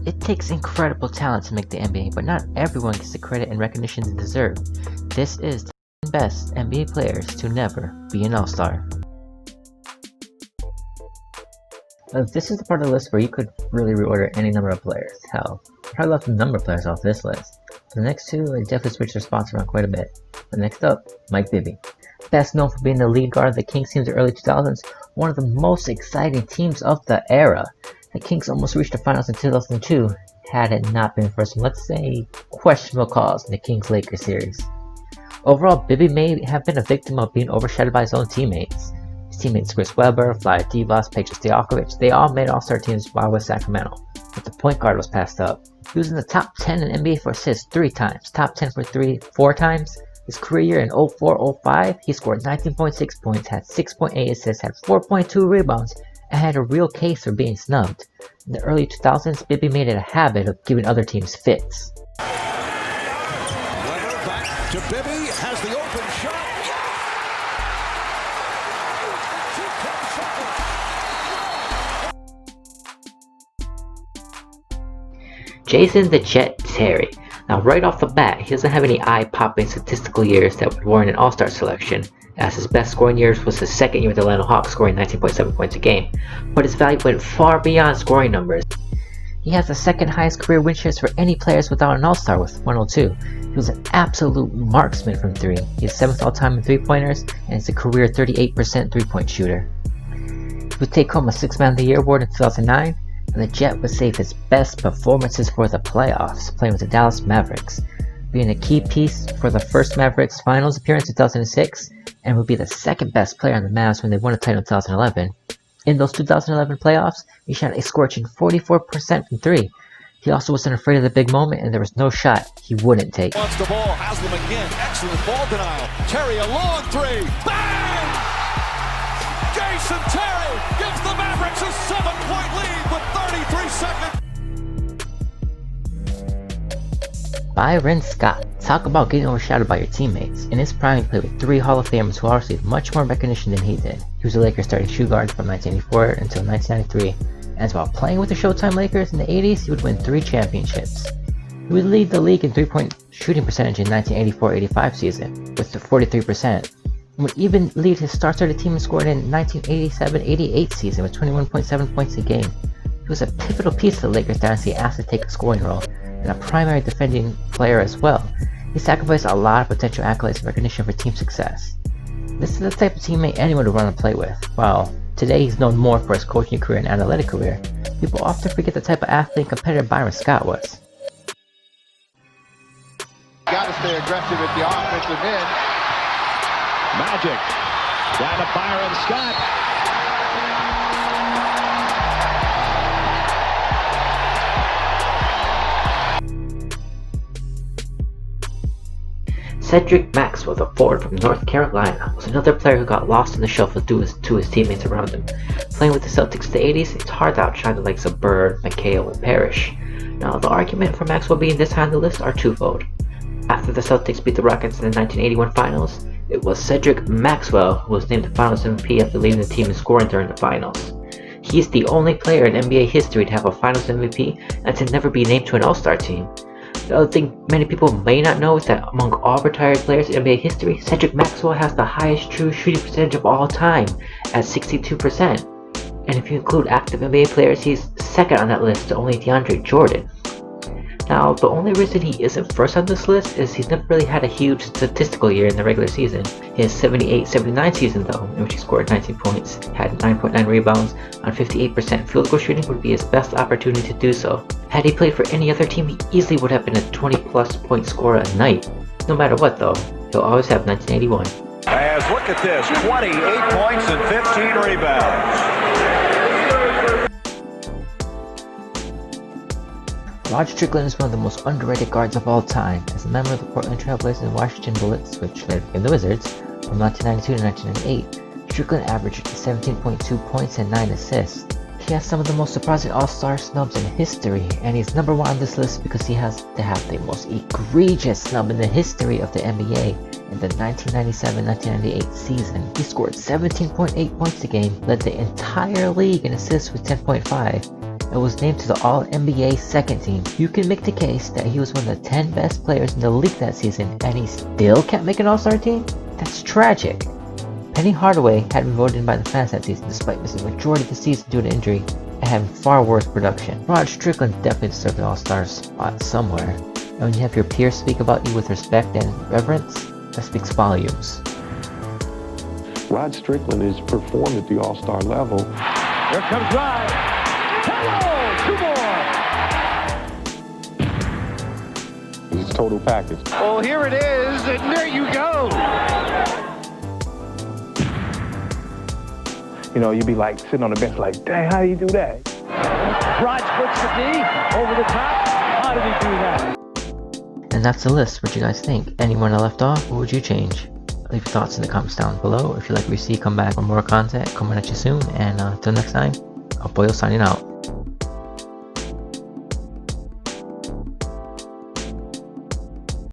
It takes incredible talent to make the NBA, but not everyone gets the credit and recognition they deserve. This is the 10 best NBA players to never be an All-Star. This is the part of the list where you could really reorder any number of players. Hell, I probably left a number of players off this list. For the next two, I definitely switched their spots around quite a bit. But next up, BIBBY. Best known for being the lead guard of the Kings team in the early 2000s, one of the most exciting teams of the era. The Kings almost reached the finals in 2002, had it not been for some, let's say, questionable calls in the Kings-Lakers series. Overall, BIBBY may have been a victim of being overshadowed by his own teammates. His teammates Chris Webber, Vlade Divac, Peja Stojakovic, they all made All-Star teams while with Sacramento, but the point guard was passed up. He was in the top 10 in NBA for assists 3 times, top 10 for 3 4 times. His career year in 04-05, he scored 19.6 points, had 6.8 assists, had 4.2 rebounds, and had a real case for being snubbed. In the early 2000s, BIBBY made it a habit of giving other teams fits. Webber back to BIBBY, has the open shot. Jason the Jet Terry. Now right off the bat, he doesn't have any eye-popping statistical years that would warrant an All-Star selection, as his best scoring years was his second year with the Atlanta Hawks, scoring 19.7 points a game, but his value went far beyond scoring numbers. He has the second highest career win shares for any players without an All-Star with 102. He was an absolute marksman from 3. He's 7th all-time in 3-pointers, and is a career 38% 3-point shooter. He would take home a 6th Man of the Year award in 2009, and the Jet would save his best performances for the playoffs, playing with the Dallas Mavericks, being a key piece for the first Mavericks Finals appearance in 2006, and would be the second best player on the Mavs when they won a title in 2011. In those 2011 playoffs, he shot a scorching 44% from 3. He also wasn't afraid of the big moment, and there was no shot he wouldn't take. Wants the ball, has them again, excellent ball denial. Terry, a long 3, bang! Jason Terry gives the Mavericks a 7-point lead with 33 seconds. Byron Scott. Talk about getting overshadowed by your teammates. In his prime, he played with 3 Hall of Famers who all received much more recognition than he did. He was a Lakers starting shoe guard from 1984 until 1993, and while playing with the Showtime Lakers in the 80s, he would win 3 championships. He would lead the league in 3-point shooting percentage in 1984-85 season, with 43%. He would even lead his star-studded team in scoring in 1987-88 season with 21.7 points a game. He was a pivotal piece of the Lakers dynasty asked to take a scoring role, and a primary defending player as well. He sacrificed a lot of potential accolades and recognition for team success. This is the type of teammate anyone would want to play with. While today he's known more for his coaching career and athletic career, people often forget the type of athlete and competitor Byron Scott was. Got to stay aggressive at the offensive end. Magic, down to Byron Scott. CEDRIC Maxwell, the forward from North Carolina, was another player who got lost in the shuffle due to his teammates around him. Playing with the Celtics in the 80s, it's hard to outshine the likes of Bird, McHale, and Parrish. Now, the argument for Maxwell being this high on the list are twofold. After the Celtics beat the Rockets in the 1981 finals, it was CEDRIC Maxwell who was named the Finals MVP after leading the team in scoring during the finals. He is the only player in NBA history to have a Finals MVP and to never be named to an All-Star team. The other thing many people may not know is that among all retired players in NBA history, CEDRIC Maxwell has the highest true shooting percentage of all time at 62%. And if you include active NBA players, he's second on that list to only DeAndre Jordan. Now, the only reason he isn't first on this list is he's never really had a huge statistical year in the regular season. His 78-79 season though, in which he scored 19 points, had 9.9 rebounds on 58% field goal shooting, would be his best opportunity to do so. Had he played for any other team, he easily would have been a 20-plus point scorer a night. No matter what though, he'll always have 1981. As look at this, 28 points and 15 rebounds. Roger Strickland is one of the most underrated guards of all time. As a member of the Portland Trail Blazers and Washington Bullets, which later became the Wizards, from 1992 to 1998, Strickland averaged 17.2 points and 9 assists. He has some of the most surprising All-Star snubs in history, and he's number 1 on this list because he has to have the most egregious snub in the history of the NBA. In the 1997-1998 season, he scored 17.8 points a game, led the entire league in assists with 10.5, and was named to the All-NBA second team. You can make the case that he was one of the 10 best players in the league that season, and he still can't make an All-Star team? That's tragic. Penny Hardaway had been voted in by the fans that season despite missing the majority of the season due to injury and having far worse production. Rod Strickland definitely deserved the All-Star spot somewhere. And when you have your peers speak about you with respect and reverence, that speaks volumes. Rod Strickland has performed at the All-Star level. Here comes Rod. Hello, 2 more. He's a total package. Oh, here it is, and there you go. You know, you'd be like sitting on the bench like, dang, how do you do that? Rod splits the D over the top. How did he do that? And that's the list. What do you guys think? Anyone I left off? What would you change? Leave your thoughts in the comments down below. If you like what you see, come back for more content. Coming at you soon. And until next time, Boyle signing out.